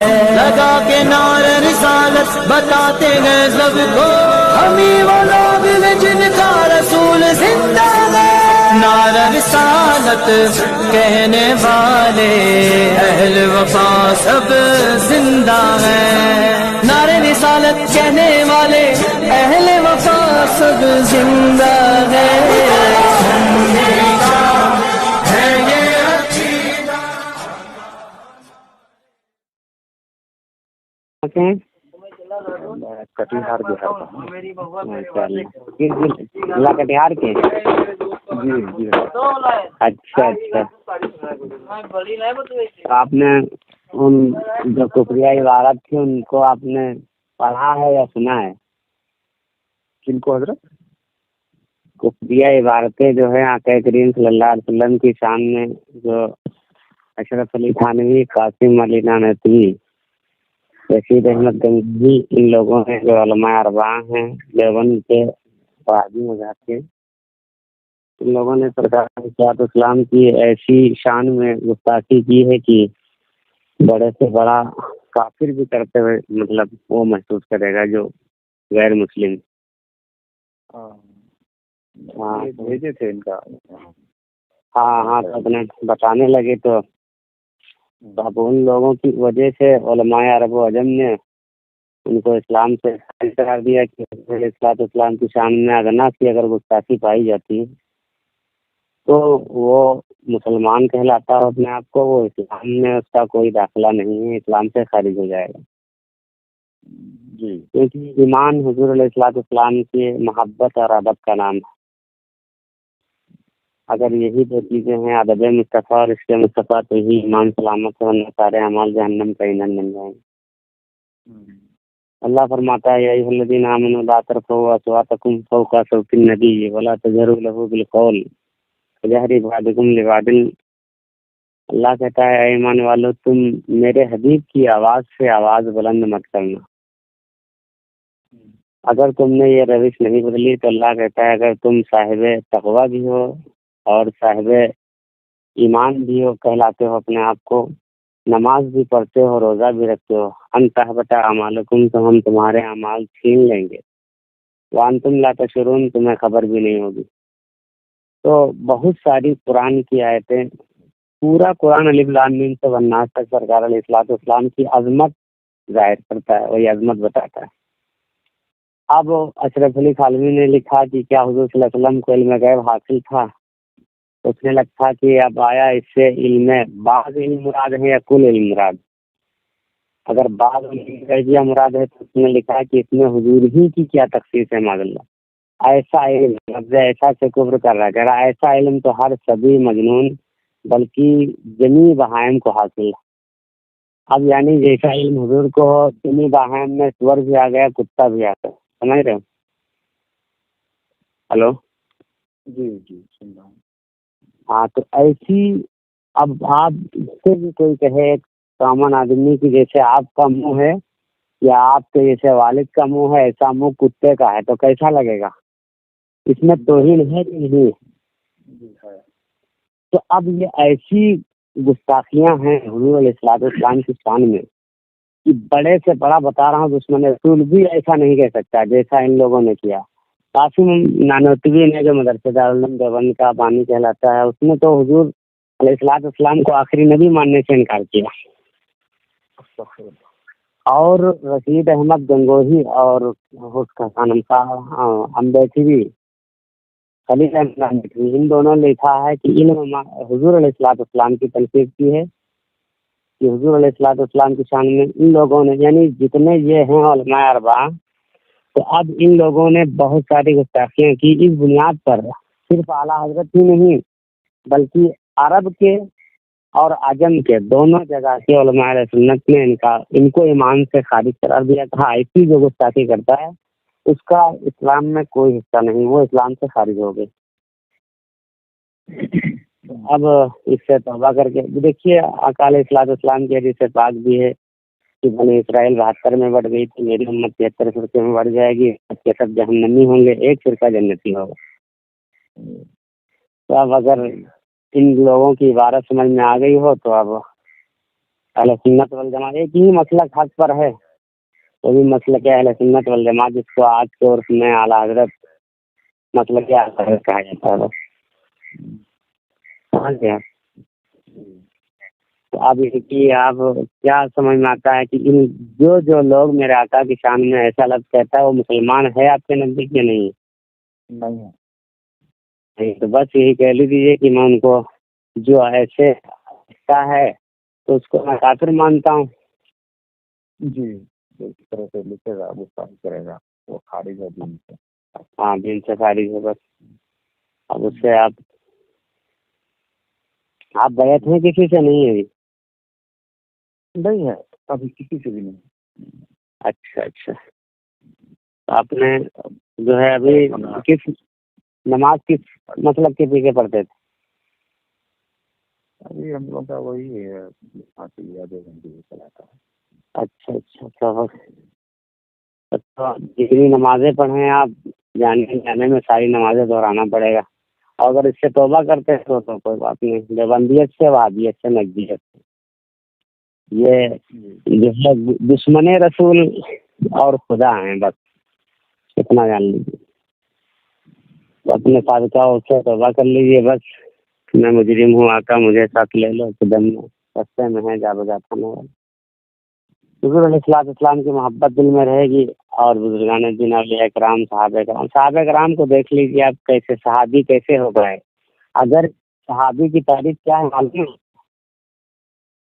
لگا کے نعرہ رسالت بتاتے ہیں سب کو، ہمیں وہ لوگ ہیں جن کا رسول زندہ ہے۔ نعرہ رسالت کہنے والے اہل وفا سب زندہ ہیں، نعرہ رسالت کہنے والے اہل وفا سب زندہ ہیں۔ کٹیہار بہار کا ضلع کٹیہار کے جی جی اچھا اچھا۔ آپ نے ان جو کفریہ عبارت تھی ان کو آپ نے پڑھا ہے یا سنا ہے؟ کن کو حضرت؟ کفریہ عبارتیں جو ہے آقا کریم صلی اللہ علیہ وسلم کی شان میں جو اشرف علی تھانوی، قاسم علی نانوتوی، رشید احمد گنگوہی، ان لوگوں نے جو علماء اربعہ ہیں دیوبند کے قاضی مذہب کے، ان لوگوں نے سرکار صلی اسلام کی ایسی شان میں گستاخی کی ہے کہ بڑے سے بڑا کافر بھی کرتے ہوئے مطلب وہ محسوس کرے گا جو غیر مسلم۔ ہاں بھیجے تھے ان کا، ہاں تو اپنے بتانے لگے تو اب ان لوگوں کی وجہ سے علماء عرب و عجم نے ان کو اسلام سے خارج قرار دیا کہ اسلام کی شان میں ادنا کی اگر گستاخی پائی جاتی ہے تو وہ مسلمان کہلاتا ہے اپنے آپ کو، وہ اسلام میں اس کا کوئی داخلہ نہیں ہے، اسلام سے خارج ہو جائے گا جی، کیونکہ ایمان حضور علیہ السلام کی محبت اور ادب کا نام ہے۔ اگر یہی دو چیزیں ہیں، ادب مصطفیٰ اور عشق مصطفیٰ، تو ہی ایمان سلامت ہے، ورنہ سارے اعمال جہنم کا ایندھن بن جائیں گے۔ اللہ فرماتا ہے یا ایھا الذین آمنوا لا ترفعوا اصواتکم فوق صوت النبی ولا تجہروا لہ بالقول کجہر بعضکم لبعض۔ اللہ کہتا ہے اے ایمان والو، تم میرے حبیب کی آواز سے آواز بلند مت کرنا۔ اگر تم نے یہ روش نہیں بدلی تو اللہ کہتا ہے اگر تم صاحب تقویٰ بھی ہو اور صاحب ایمان بھی ہو، کہلاتے ہو اپنے آپ کو، نماز بھی پڑھتے ہو، روزہ بھی رکھتے ہو، ان تحبط اعمالکم، تو ہم تمہارے اعمال چھین لیں گے، وانتم لا تشعرون، تمہیں خبر بھی نہیں ہوگی۔ تو بہت ساری قرآن کی آیتیں، پورا قرآن الف لام میم سے والناس تک سرکار علیہ الصلوۃ والسلام کی عظمت ظاہر کرتا ہے، وہی عظمت بتاتا ہے۔ اب اشرف علی تھانوی نے لکھا کہ کیا حضور صلی اللہ علیہ وسلم کو علم غیب حاصل تھا؟ اس نے لکھا کہ اب آیا اس سے علم بعض علم مراد ہے یا کل علم مراد؟ اگر بعض علم مراد ہے تو اس نے لکھا کہ اس میں حضور ہی کی کیا تخصیص ہے، معاذ اللہ۔ ایسا علم، لفظ ایسا سے کفر کر رہا ہے، کہہ رہا ایسا علم تو ہر سبھی مجنون بلکہ جمی بہائم کو حاصل ہے۔ اب یعنی جیسا علم حضور کو ہو، جمی بہائم میں سور بھی آ گیا، کتا بھی آ گیا، سمجھ رہے ہو؟ ہلو جی جی سن رہا ہوں۔ ہاں تو ایسی، اب آپ اس سے بھی کوئی کہے کامن آدمی کی جیسے آپ کا منہ ہے یا آپ کے جیسے والد کا منہ ہے، ایسا منہ کتے کا ہے، تو کیسا لگے گا؟ اس میں توہین ہے کہ نہیں؟ تو اب یہ ایسی گستاخیاں ہیں حضور علیہ السلام کی شان میں کہ بڑے سے بڑا بتا رہا ہوں، دشمن رسول بھی ایسا نہیں کہہ سکتا جیسا ان لوگوں نے کیا۔ قاسم نانوتوی نے جو مدرسہ دارالعلوم دیوبند کا بانی کہلاتا ہے، اس نے تو حضور علیہ السلام کو آخری نبی ماننے سے انکار کیا۔ اور رشید احمد گنگوہی اور اس کا خانم صاحب امبیٹھی، خلیل احمد امبیٹھی، ان دونوں نے لکھا ہے کہ علم حضور علیہ السلام کی تنقید کی ہے کہ حضور علیہ السلام کی شان میں ان لوگوں نے، یعنی جتنے یہ ہیں علماء اربعہ، تو اب ان لوگوں نے بہت ساری گستاخیاں کی اس بنیاد پر، صرف اعلیٰ حضرت ہی نہیں بلکہ عرب کے اور عجم کے دونوں جگہ کے علماء علیہ سنت نے ان کو ایمان سے خارج قرار دیا تھا۔ ایسی جو گستاخی کرتا ہے اس کا اسلام میں کوئی حصہ نہیں، وہ اسلام سے خارج ہو گئے۔ اب اس سے توبہ کر کے دیکھیے، آقا علیہ السلام کی حدیث پاک بھی ہے کہ بنی اسرائیل 72 میں بڑھ گئی تو میری امت 73 فرقے میں بڑھ جائے گی، سب سب جہنمی ہوں گے، ایک فرقہ جنتی ہوگا۔ تو اب اگر ان لوگوں کی عبارت سمجھ میں آ گئی ہو تو اب اہل سنت والجماعت ایک ہی مسلک حق پر ہے، وہی مسلک ہے اہل سنت والجماعت، جس کو آج کے عرف میں اعلیٰ حضرت مسلک اعلیٰ حضرت کہا جاتا ہے. سمجھ گیا؟ تو اب کی آپ کیا سمجھ میں آتا ہے کہ ان جو لوگ میرے آقا کی شان میں ایسا لفظ کہتا ہے وہ مسلمان ہے آپ کے نزدیک یا نہیں؟ نہیں ہے. نہیں تو بس یہی کہہ لیجیے کہ میں ان کو جو ایسے ہے تو اس کو میں کافر مانتا ہوں. جی اس طرح سے لکھے گا گفتگو کرے گا وہ خارج ہے دین سے. ہاں دین سے خارج ہے بس. اب اس سے آپ بیعت ہیں کسی سے نہیں ہے؟ نہیں ہے ابھی کسی سے بھی نہیں. اچھا اچھا. آپ نے جو ہے ابھی کس نماز کس مطلب کے پیچھے پڑھتے تھے؟ ابھی ہم لوگ کا وہی ہے 2 گھنٹے چلاتا ہے. اچھا اچھا. تو جتنی نمازیں پڑھیں آپ جانے میں ساری نمازیں دہرانا پڑے گا. اور اگر اس سے توبہ کرتے ہیں تو کوئی بات نہیں. دیوبندیت سے وہابیت سے نجدیت سے یہ جو ہے دشمن رسول اور خدا ہیں، بس اتنا جان لیجیے. اپنے صادقہ سے توبہ کر لیجیے. بس میں مجرم ہوں، آقا مجھے ساتھ لے لو. قدم میں رستے میں ہے جا بجا تھانے والے. حضور علیہ السلام کی محبت دل میں رہے گی. اور بزرگان دین اولیاء کرام صحابہ کرام کو دیکھ لیجیے آپ کیسے صحابی کیسے ہو گئے. اگر صحابی کی تعریف کیا ہے معلوم ہے؟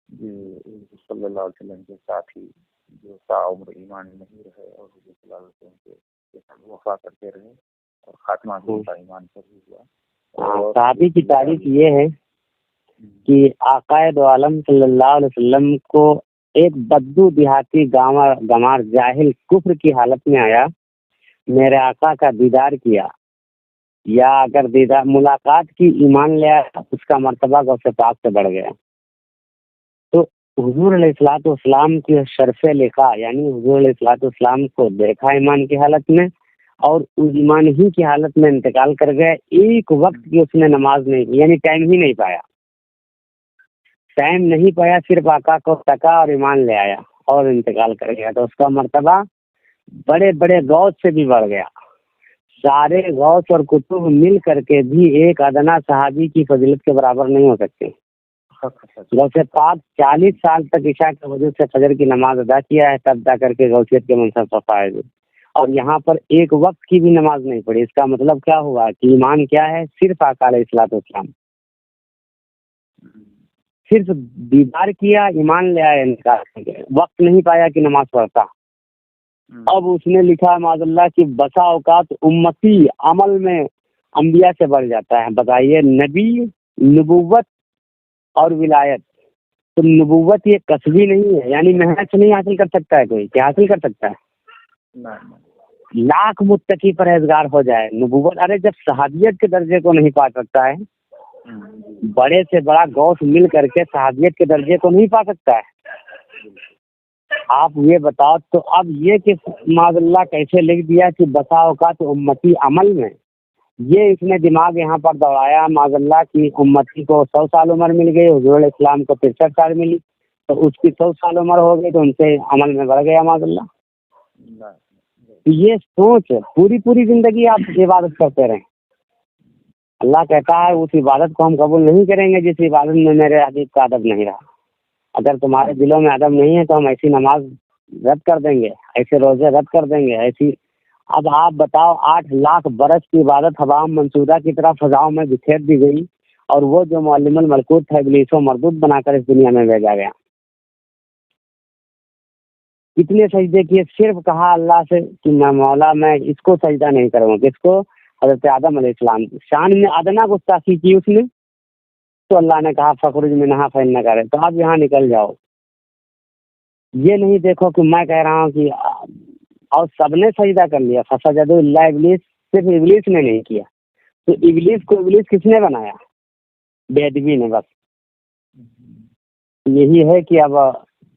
جی صلی اللہ علیہ وسلم کے ساتھ ہی جو ساعمر ایمان نہیں رہے اور حضور صلی اللہ علیہ وسلم کے وفا کرتے رہے اور خاتمہ بھی ان کا ایمان پر ہی ہوا. صحابی کی تعریف یہ ہے کہ آقا دو عالم صلی اللہ علیہ وسلم کو ایک بدو دیہاتی گمار جاہل کفر کی حالت میں آیا، میرے آقا کا دیدار کیا، یا اگر دیدار ملاقات کی ایمان لے آیا، اس کا مرتبہ غوث پاک سے بڑھ گیا. تو حضور علیہ الصلوۃ والسلام کی شرف لقاء یعنی حضور علیہ الصلوۃ والسلام کو دیکھا ایمان کی حالت میں اور اس ایمان ہی کی حالت میں انتقال کر گئے. ایک وقت کی اس نے نماز نہیں یعنی ٹائم ہی نہیں پایا. صرف آقا کو تکا اور ایمان لے آیا اور انتقال کر گیا. تو اس کا مرتبہ بڑے بڑے غوث سے بھی بڑھ گیا. سارے غوث اور کتب مل کر کے بھی ایک ادنا صحابی کی فضیلت کے برابر نہیں ہو سکتے. غوث پاک 40 سال تک عشاء کے وجہ سے فجر کی نماز ادا کیا ہے، تب جا کر کے غوثیت کے منصب پر فائز. اور یہاں پر ایک وقت کی بھی نماز نہیں پڑھی. اس کا مطلب کیا ہوا کہ ایمان کیا ہے؟ صرف آقا علیہ الصلوۃ والسلام. صرف دیدار کیا، ایمان لے آیا، انکار وقت نہیں پایا کہ نماز پڑھتا. اب اس نے لکھا معاذ اللہ کہ بسا اوقات امتی عمل میں انبیاء سے بڑھ جاتا ہے. بتائیے، نبی، نبوت اور ولایت. تو نبوت یہ کسبی نہیں ہے، یعنی محنت سے نہیں حاصل کر سکتا ہے کوئی. کیا حاصل کر سکتا ہے؟ لاکھ متقی پرہیزگار ہو جائے نبوت. ارے جب صحابیت کے درجے کو نہیں پا سکتا ہے، بڑے سے بڑا غوث مل کر کے صحابیت کے درجے کو نہیں پا سکتا ہے. آپ یہ بتاؤ تو اب یہ کہ معاذ اللہ کیسے لکھ دیا کہ بسا اوقات امتی عمل میں. یہ اس نے دماغ یہاں پر دوڑایا معاذ اللہ کی امتی کو 100 سال عمر مل گئی، حضور علیہ السلام کو 63 سال ملی، تو اس کی 100 سال عمر ہو گئی تو ان سے عمل میں بڑھ گیا معاذ اللہ. یہ سوچ پوری زندگی آپ عبادت کرتے رہیں. اللہ کہتا ہے اس عبادت کو ہم قبول نہیں کریں گے جس عبادت میں میرے حبیب کا ادب نہیں رہا. اگر تمہارے دلوں میں ادب نہیں ہے تو ہم ایسی نماز رد کر دیں گے، ایسے روزے رد کر دیں گے، ایسی. اب آپ بتاؤ 8 لاکھ برس کی عبادت ہوا منصورہ کی طرح فضاؤں میں بکھیر دی گئی، اور وہ جو معلم الملکوت تھا ابلیس و مردود بنا کر اس دنیا میں بھیجا گیا. کتنے سجدے کیے؟ صرف کہا اللہ سے کہ میں مولا میں اس کو سجدہ نہیں کروں گا. کس کو؟ حضرت آدم علیہ السلام کی شان میں ادنا گستاخی کی اس نے. تو اللہ نے کہا فخرج منہا فإنک رجیم. تو آپ یہاں نکل جاؤ. یہ نہیں دیکھو کہ میں کہہ رہا ہوں کہ اور سب نے سجدہ کر لیا. فسجدوا الا ابلیس، صرف ابلیس نے نہیں کیا. تو ابلیس کو ابلیس کس نے بنایا؟ بے ادبی نے. بس یہی ہے کہ اب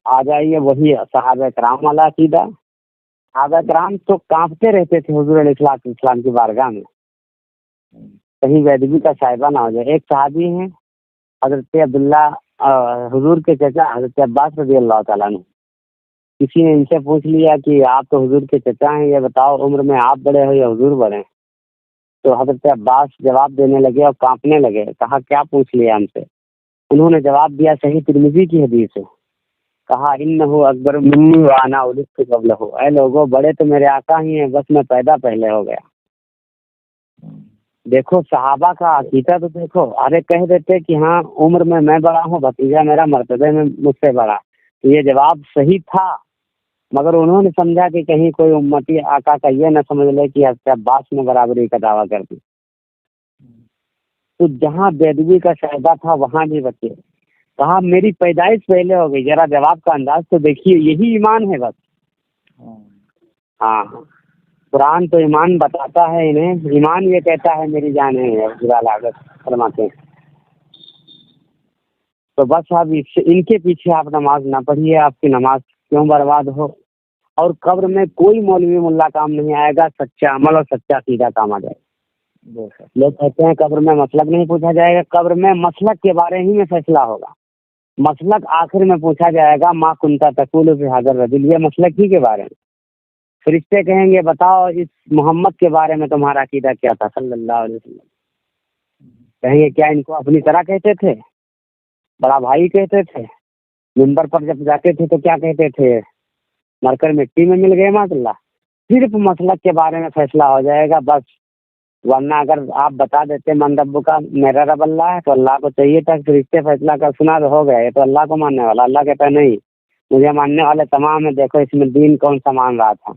آ جائیے وہی صحابہ کرام والا عقیدہ. صحابہ کرام تو کانپتے رہتے تھے حضور علیہ السلام کی بارگاہ میں، کہیں بے ادبی کا شائبہ نہ ہو جائے. ایک صحابی ہیں حضرت عبداللہ حضور کے چچا حضرت عباس رضی اللہ تعالیٰ عنہ، کسی نے ان سے پوچھ لیا کہ آپ تو حضور کے چچا ہیں، یہ بتاؤ عمر میں آپ بڑے ہو یا حضور بڑے ہیں؟ تو حضرت عباس جواب دینے لگے اور کانپنے لگے، کہا کیا پوچھ لیا ہم سے؟ انہوں نے جواب دیا صحیح ترمذی کی حدیث ہے، کہا انہ اکبر منی وانا ولدت قبلہ، اے لوگوں بڑے تو میرے آقا ہی ہیں، بس میں پیدا پہلے ہو گیا۔ دیکھو صحابہ کا عقیدہ تو دیکھو، ارے کہہ دیتے کہ ہاں عمر میں بڑا ہوں، بھتیجا میرا مرتبے میں مجھ سے بڑا، تو یہ جواب صحیح تھا، مگر انہوں نے سمجھا کہ کہیں کوئی امتی آقا کا یہ نہ سمجھ لے کہ حضرت عباس نے برابری کا دعویٰ کر دی۔ تو جہاں بیدبی کا شائبہ تھا وہاں بھی بچے، کہا میری پیدائش پہلے ہو گئی، ذرا جواب کا انداز تو دیکھیے، یہی ایمان ہے بس۔ ہاں قرآن تو ایمان بتاتا ہے انہیں، ایمان یہ کہتا ہے میری جان ہے، برا لاگت فرماتے ہیں۔ تو بس اب ان کے پیچھے آپ نماز نہ پڑھیے، آپ کی نماز کیوں برباد ہو، اور قبر میں کوئی مولوی ملا کام نہیں آئے گا، سچا عمل اور سچا عقیدہ کام آ جائے گا۔ لوگ کہتے ہیں قبر میں مسلک نہیں پوچھا جائے گا، قبر میں مسلک کے بارے ہی میں فیصلہ ہوگا، مسلک آخر میں پوچھا جائے گا، ما کنتا تقول فی ھذا الرجل، یہ مسلک ہی کے بارے میں۔ فرشتے کہیں گے بتاؤ اس محمد کے بارے میں تمہارا عقیدہ کیا تھا صلی اللہ علیہ وسلم، کہیں گے کیا ان کو اپنی طرح کہتے تھے، بڑا بھائی کہتے تھے، منبر پر جب جاتے تھے تو کیا کہتے تھے، مر کر مٹی میں مل گئے ماشاء اللہ۔ صرف مسلک کے بارے میں فیصلہ ہو جائے گا بس، ورنہ اگر آپ بتا دیتے من رب کا، میرا رب اللہ ہے، تو اللہ کو چاہیے تھا فرشتے فیصلہ کر سنا تو ہو گیا، یہ تو اللہ کو ماننے والا، اللہ کہتا ہے نہیں مجھے ماننے والے تمام ہیں، دیکھو اس میں دین کون سا مان رہا تھا۔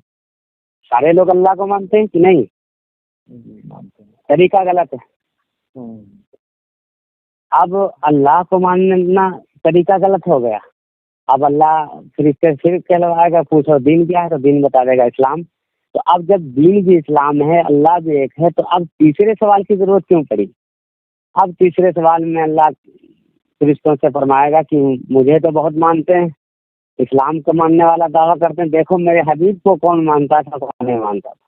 سارے لوگ اللہ کو مانتے ہیں کہ نہیں؟ طریقہ غلط ہے۔ اب اللہ کو ماننا طریقہ غلط ہو گیا، اب اللہ فرشتے صرف کہلوائے گا پوچھو دین کیا ہے تو دین بتا دے گا اسلام۔ تو اب جب دین بھی اسلام ہے، اللہ بھی ایک ہے، تو اب تیسرے سوال کی ضرورت کیوں پڑی؟ اب تیسرے سوال میں اللہ فرشتوں سے فرمائے گا کہ مجھے تو بہت مانتے ہیں، اسلام کو ماننے والا دعویٰ کرتے ہیں، دیکھو میرے حبیب کو کون مانتا تھا کون نہیں مانتا تھا،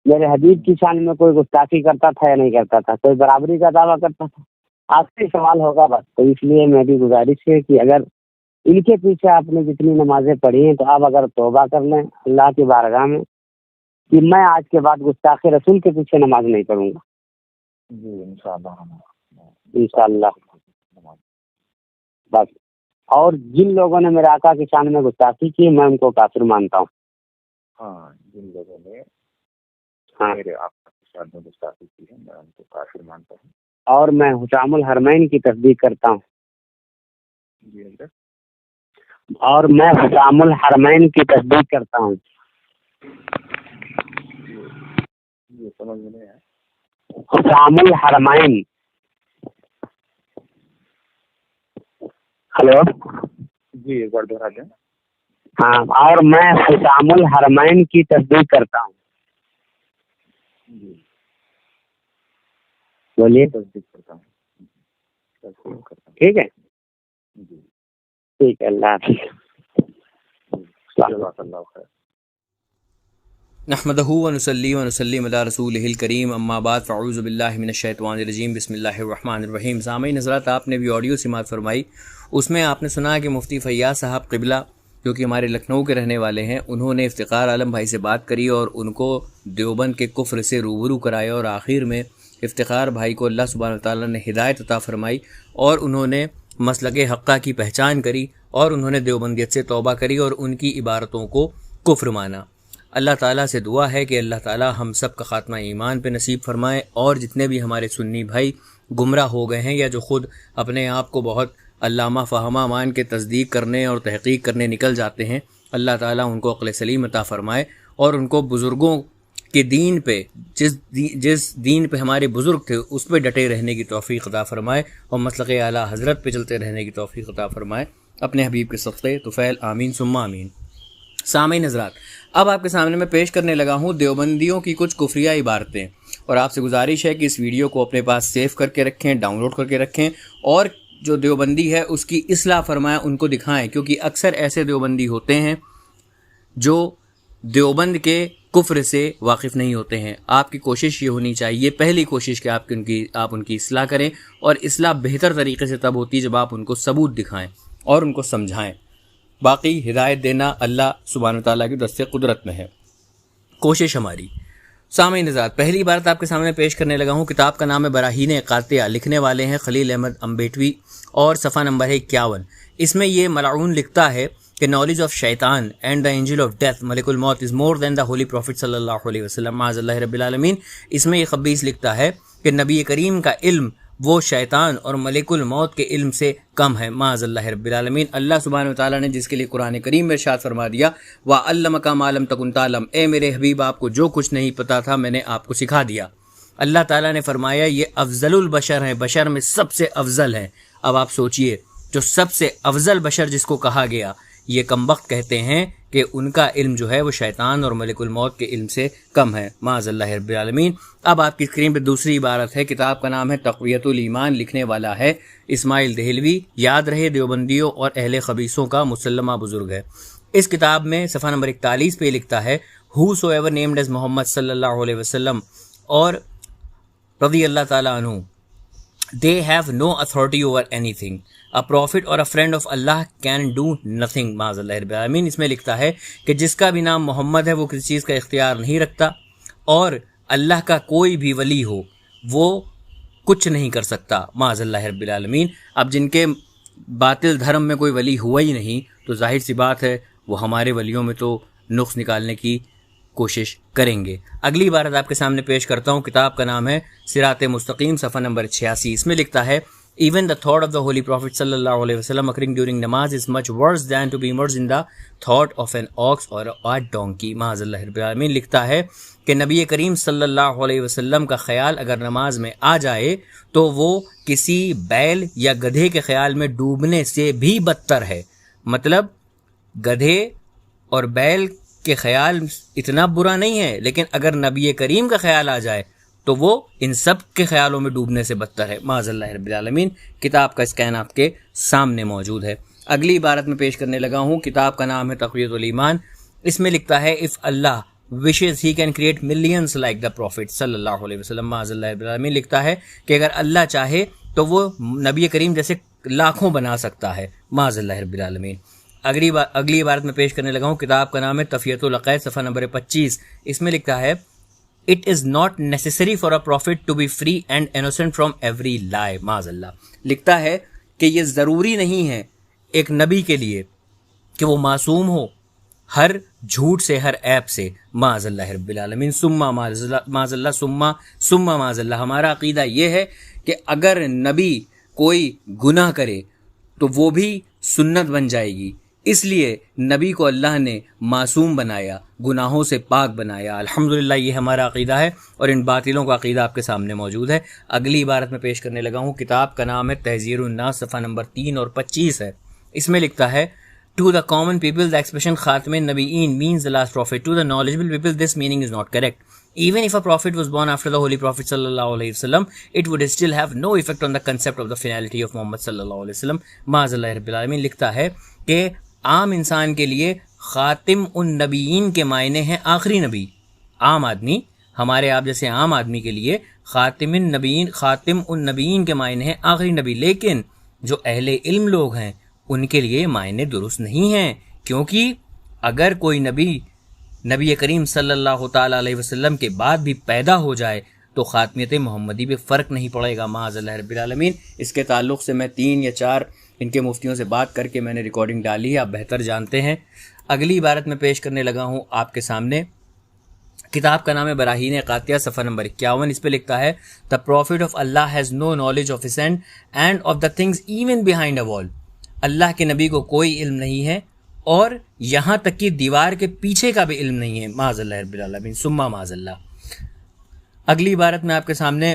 میرے حبیب کی شان میں کوئی گستاخی کرتا تھا یا نہیں کرتا تھا، کوئی برابری کا دعویٰ کرتا تھا۔ آخری سوال ہوگا بس۔ تو اس لیے میری گزارش ہے کہ اگر ان کے پیچھے آپ نے جتنی نمازیں پڑھی ہیں تو آپ اگر توبہ کر لیں اللہ کی بارگاہ میں کہ میں آج کے بعد گستاخ رسول کے پیچھے نماز نہیں پڑھوں گا، جی انشاءاللہ انشاءاللہ بس۔ اور جن لوگوں نے میرے آقا کی شان میں گستاخی کی میں ان کو کافر مانتا ہوں۔ ہاں جن لوگوں نے ہاں، میرے آقا کی شان میں گستاخی کی ہے میں ان کو کافر مانتا ہوں۔ اور میں حسام الحرمین کی تصدیق کرتا ہوں۔ جی حضرت، اور میں حسام الحرمین کی تصدیق کرتا ہوں۔ یہ سمجھ میں نہیں ہے۔ حسام الحرمین، ہلو، جی ایک بار دوہرا دیں۔ ہاں، اور میں حسام الحرمین کی تصدیق کرتا ہوں۔ جی بولیے، تصدیق کرتا ہوں، تصدیق کرتا ہوں۔ ٹھیک ہے، جی ٹھیک ہے، اللہ حافظ۔ جزاک اللہ خیر۔ نحمدہ ونصلی ونسلم علی رسولہ الکریم، اما بعد، فاعوذ باللہ من الشیطان الرجیم، بسم اللہ الرحمن الرحیم۔ سامعین حضرات، آپ نے بھی آڈیو سماعت فرمائی، اس میں آپ نے سنا کہ مفتی فیاض صاحب قبلہ جو کہ ہمارے لکھنؤ کے رہنے والے ہیں، انہوں نے افتخار عالم بھائی سے بات کری اور ان کو دیوبند کے کفر سے روبرو کرایا، اور آخر میں افتخار بھائی کو اللہ سبحانہ وتعالیٰ نے ہدایت عطا فرمائی اور انہوں نے مسلک حقہ کی پہچان کری اور انہوں نے دیوبندیت سے توبہ کری اور ان کی عبارتوں کو کفر مانا۔ اللہ تعالیٰ سے دعا ہے کہ اللہ تعالیٰ ہم سب کا خاتمہ ایمان پہ نصیب فرمائے، اور جتنے بھی ہمارے سنی بھائی گمراہ ہو گئے ہیں یا جو خود اپنے آپ کو بہت علامہ فہمہ مان کے تصدیق کرنے اور تحقیق کرنے نکل جاتے ہیں، اللہ تعالیٰ ان کو عقل سلیم عطا فرمائے اور ان کو بزرگوں کے دین پہ جس دین پہ ہمارے بزرگ تھے اس پہ ڈٹے رہنے کی توفیق عطا فرمائے اور مسلک اعلیٰ حضرت پہ چلتے رہنے کی توفیق عطا فرمائے، اپنے حبیب کے صدقے طفیل، آمین ثم آمین۔ سامعین حضرات، اب آپ کے سامنے میں پیش کرنے لگا ہوں دیوبندیوں کی کچھ کفریہ عبارتیں، اور آپ سے گزارش ہے کہ اس ویڈیو کو اپنے پاس سیو کر کے رکھیں، ڈاؤن لوڈ کر کے رکھیں، اور جو دیوبندی ہے اس کی اصلاح فرمائیں، ان کو دکھائیں، کیونکہ اکثر ایسے دیوبندی ہوتے ہیں جو دیوبند کے کفر سے واقف نہیں ہوتے ہیں. آپ کی کوشش یہ ہونی چاہیے، پہلی کوشش کہ آپ ان کی اصلاح کریں، اور اصلاح بہتر طریقے سے تب ہوتی ہے جب آپ ان کو ثبوت دکھائیں اور ان کو سمجھائیں. باقی ہدایت دینا اللہ سبحانہ وتعالیٰ کی دست قدرت میں ہے، کوشش ہماری. سامعین حضرات، پہلی بات آپ کے سامنے پیش کرنے لگا ہوں. کتاب کا نام ہے براہین قاطعہ، لکھنے والے ہیں خلیل احمد امبیٹوی، اور صفحہ نمبر ہے 51. اس میں یہ ملعون لکھتا ہے کہ نالج آف شیطان and the angel of death ملک الموت is more then the holy prophet صلی اللہ علیہ وسلم معاذ اللہ رب العالمین. اس میں یہ خبیث لکھتا ہے کہ نبی کریم کا علم وہ شیطان اور ملک الموت کے علم سے کم ہے معاذ اللہ رب العالمین. اللہ سبحانہ وتعالیٰ نے جس کے لیے قرآن کریم میں ارشاد فرما دیا وَعَلَّمَكَ مَا لَمْ تَكُنْ تَعْلَمْ، اے میرے حبیب آپ کو جو کچھ نہیں پتا تھا میں نے آپ کو سکھا دیا. اللہ تعالیٰ نے فرمایا یہ افضل البشر ہیں، بشر میں سب سے افضل ہیں. اب آپ سوچئے جو سب سے افضل بشر جس کو کہا گیا، یہ کمبخت کہتے ہیں کہ ان کا علم جو ہے وہ شیطان اور ملک الموت کے علم سے کم ہے معاذ اللہ رب العالمین. اب آپ کی اسکرین پہ دوسری عبارت ہے. کتاب کا نام ہے تقویۃ الایمان، لکھنے والا ہے اسماعیل دہلوی. یاد رہے دیوبندیوں اور اہل خبیثوں کا مسلمہ بزرگ ہے. اس کتاب میں صفحہ نمبر 41 پہ لکھتا ہے whosoever named as محمد صلی اللہ علیہ وسلم اور رضی اللہ تعالیٰ عنہ they have no authority over anything. A prophet or a friend of Allah can do nothing معاذ اللہ رب العالمین. اس میں لکھتا ہے کہ جس کا بھی نام محمد ہے وہ کسی چیز کا اختیار نہیں رکھتا، اور اللہ کا کوئی بھی ولی ہو وہ کچھ نہیں کر سکتا معاذ اللہ رب العالمین. اب جن کے باطل دھرم میں کوئی ولی ہوا ہی نہیں تو ظاہر سی بات ہے وہ ہمارے ولیوں میں تو نقص نکالنے کی کوشش کریں گے. اگلی بات آپ کے سامنے پیش کرتا ہوں. کتاب کا نام ہے صراط مستقیم، صفحہ نمبر 86. اس میں لکھتا ہے Even the thought of the Holy Prophet sallallahu alaihi wasallam occurring during namaz is much worse than to be immersed in the thought of an ox or a donkey. معاذ اللہ رب العالمین. لکھتا ہے کہ نبی کریم صلی اللہ علیہ وسلم کا خیال اگر نماز میں آ جائے تو وہ کسی بیل یا گدھے کے خیال میں ڈوبنے سے بھی بدتر ہے. مطلب گدھے اور بیل کے خیال اتنا برا نہیں ہے، لیکن اگر نبی کریم کا خیال آ جائے تو وہ ان سب کے خیالوں میں ڈوبنے سے بدتر ہے معاذ اللہ رب العالمین. کتاب کا اسکین آپ کے سامنے موجود ہے. اگلی عبارت میں پیش کرنے لگا ہوں. کتاب کا نام ہے تقویۃ الایمان. اس میں لکھتا ہے if Allah wishes he can create millions like the prophet صلی اللہ علیہ وسلم معاذ اللہ رب العالمین. لکھتا ہے کہ اگر اللہ چاہے تو وہ نبی کریم جیسے لاکھوں بنا سکتا ہے معاذ اللہ رب العالمین. اگلی عبارت میں پیش کرنے لگا ہوں. کتاب کا نام ہے تفیۃ العقائد، صفحہ نمبر 25. اس میں لکھتا ہے It is not necessary for a prophet to be free and innocent from every lie. معاذ اللہ. لکھتا ہے کہ یہ ضروری نہیں ہے ایک نبی کے لیے کہ وہ معصوم ہو ہر جھوٹ سے، ہر عیب سے معاذ اللہ رب العالمین. ثم معاذ اللہ ثم معاذ اللہ. ہمارا عقیدہ یہ ہے کہ اگر نبی کوئی گناہ کرے تو وہ بھی سنت بن جائے گی. اس لیے نبی کو اللہ نے معصوم بنایا، گناہوں سے پاک بنایا. الحمدللہ یہ ہمارا عقیدہ ہے، اور ان باطلوں کا عقیدہ آپ کے سامنے موجود ہے. اگلی عبارت میں پیش کرنے لگا ہوں. کتاب کا نام ہے تحذیر الناس، صفحہ نمبر 3 اور 25 ہے. اس میں لکھتا ہے To the common people, the expression Khatam an-Nabiyyin means the last prophet. To the knowledgeable people, this meaning is not correct. Even if a prophet was born after the Holy Prophet sallallahu alaihi wasallam, it would still have no effect on the concept of the finality of Muhammad sallallahu alaihi wasallam. Ma'azallah rabbil alamin. لکھتا ہے کہ عام انسان کے لیے خاتم النبیین کے معنی ہیں آخری نبی. عام آدمی، ہمارے آپ جیسے عام آدمی کے لیے خاتم النبیین کے معنی ہیں آخری نبی. لیکن جو اہل علم لوگ ہیں ان کے لیے معنی درست نہیں ہیں، کیونکہ اگر کوئی نبی کریم صلی اللہ تعالیٰ علیہ وسلم کے بعد بھی پیدا ہو جائے تو خاتمیت محمدی پہ فرق نہیں پڑے گا معاذ اللہ رب العالمین. اس کے تعلق سے میں 3 یا 4 ان کے مفتیوں سے بات کر کے میں نے ریکارڈنگ ڈالی ہے، آپ بہتر جانتے ہیں. اگلی عبارت میں پیش کرنے لگا ہوں آپ کے سامنے. کتاب کا نام ہے براہین قاطعہ، صفحہ نمبر 51. اس پہ لکھتا ہے The prophet of Allah has no knowledge of his end and of the things even behind a wall. اللہ کے نبی کو کوئی علم نہیں ہے اور یہاں تک کہ دیوار کے پیچھے کا بھی علم نہیں ہے معاذ اللہ رب العالمین. ثم معاذ اللہ. اگلی عبارت میں آپ کے سامنے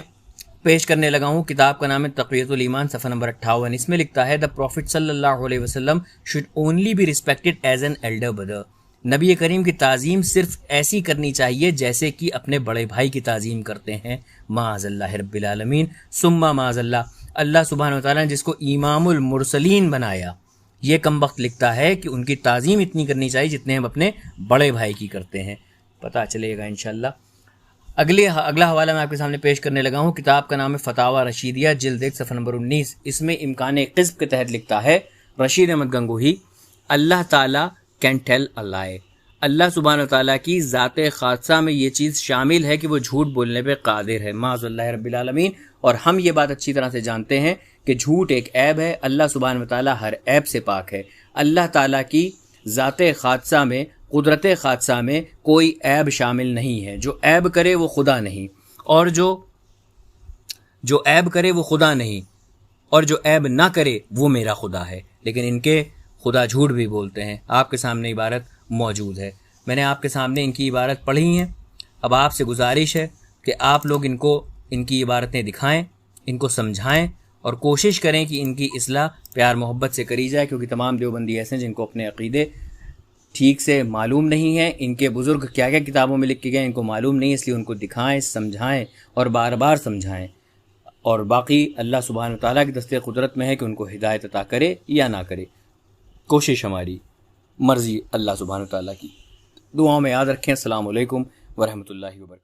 پیش کرنے لگا ہوں. کتاب کا نام ہے تقویۃ الایمان، صفحہ نمبر 58. اس میں لکھتا ہے The Prophet صلی اللہ علیہ وسلم should only be respected as an elder brother. نبی کریم کی تعظیم صرف ایسی کرنی چاہیے جیسے کہ اپنے بڑے بھائی کی تعظیم کرتے ہیں معاذ اللہ رب العالمین. ثم معاذ اللہ. اللہ سبحانہ وتعالیٰ نے جس کو امام المرسلین بنایا، یہ کم وقت لکھتا ہے کہ ان کی تعظیم اتنی کرنی چاہیے جتنے ہم اپنے بڑے بھائی کی کرتے ہیں. پتہ چلے گا انشاءاللہ۔ اگلا حوالہ میں آپ کے سامنے پیش کرنے لگا ہوں، کتاب کا نام ہے فتاوی رشیدیہ، جلد 1 صفحہ نمبر 19۔ اس میں امکان قذف کے تحت لکھتا ہے رشید احمد گنگوہی، اللہ تعالیٰ کین ٹیل اے لائی، اللہ سبحانہ وتعالیٰ کی ذات خاصہ میں یہ چیز شامل ہے کہ وہ جھوٹ بولنے پہ قادر ہے، معاذ اللہ رب العالمین۔ اور ہم یہ بات اچھی طرح سے جانتے ہیں کہ جھوٹ ایک عیب ہے، اللہ سبحانہ وتعالیٰ ہر عیب سے پاک ہے۔ اللہ تعالیٰ کی ذات خاصہ میں، قدرت خاصہ میں کوئی عیب شامل نہیں ہے، جو عیب کرے وہ خدا نہیں، اور جو عیب کرے وہ خدا نہیں، اور جو عیب نہ کرے وہ میرا خدا ہے۔ لیکن ان کے خدا جھوٹ بھی بولتے ہیں۔ آپ کے سامنے عبارت موجود ہے، میں نے آپ کے سامنے ان کی عبارت پڑھی ہیں۔ اب آپ سے گزارش ہے کہ آپ لوگ ان کی عبارتیں دکھائیں، ان کو سمجھائیں، اور کوشش کریں کہ ان کی اصلاح پیار محبت سے کری جائے، کیونکہ تمام دیوبندی ایسے ہیں جن کو اپنے عقیدے ٹھیک سے معلوم نہیں ہیں، ان کے بزرگ کیا کیا کتابوں میں لکھ کے گئے ان کو معلوم نہیں، اس لیے ان کو دکھائیں، سمجھائیں اور بار بار سمجھائیں۔ اور باقی اللہ سبحانہ وتعالیٰ کی دست قدرت میں ہے کہ ان کو ہدایت عطا کرے یا نہ کرے، کوشش ہماری، مرضی اللہ سبحانہ وتعالیٰ کی۔ دعاؤں میں یاد رکھیں۔ السلام علیکم ورحمۃ اللہ وبرکاتہ۔